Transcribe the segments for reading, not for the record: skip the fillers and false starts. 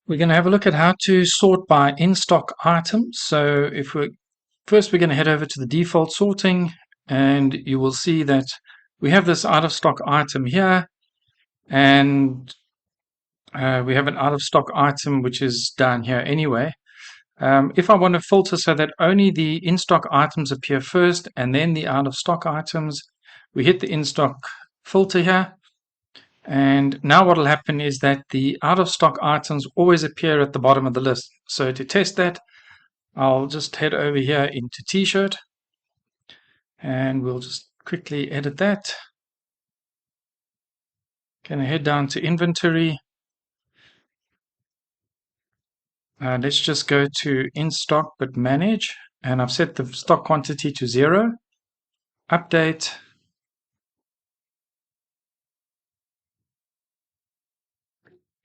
We're going to have a look at how to sort by in-stock items. So we're going to head over to the default sorting, and you will see that we have this out-of-stock item here, and we have an out-of-stock item which is down here anyway. If I want to filter so that only the in-stock items appear first and then the out-of-stock items, we hit the in-stock filter here. And now what will happen is that the out-of-stock items always appear at the bottom of the list. So to test that, I'll just head over here into T-shirt, and we'll just quickly edit that. Going to head down to inventory. Let's just go to in stock but manage, and I've set the stock quantity to 0. Update.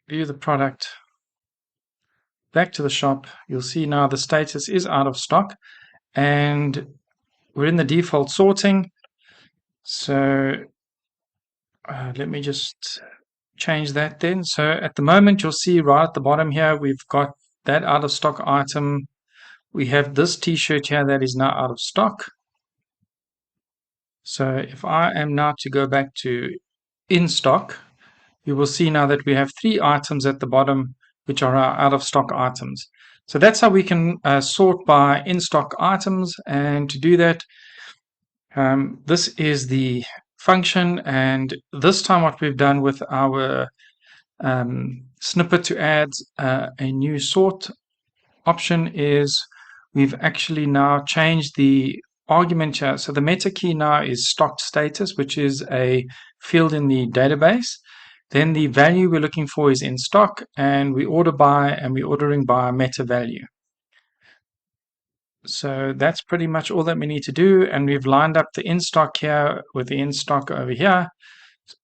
View the product. Back to the shop. You'll see now the status is out of stock, and we're in the default sorting. So let me just change that then. So at the moment, you'll see right at the bottom here, we've got that out of stock item. We have this t-shirt here that is now out of stock. So if I am now to go back to in stock, you will see now that we have 3 items at the bottom, which are our out of stock items. So that's how we can sort by in stock items. And to do that, this is the function, and this time what we've done with our snippet to add a new sort option is we've actually now changed the argument here. So the meta key now is stocked status, which is a field in the database. Then the value we're looking for is in stock, and we order by, and we're ordering by meta value. So that's pretty much all that we need to do, and we've lined up the in stock here with the in stock over here,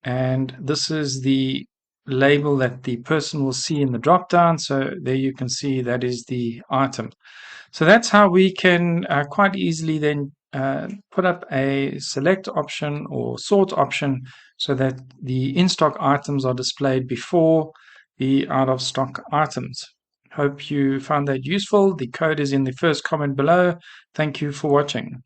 and this is the label that the person will see in the drop down. So there you can see that is the item. So that's how we can quite easily then put up a select option or sort option so that the in stock items are displayed before the out of stock items. Hope you found that useful. The code is in the first comment below. Thank you for watching.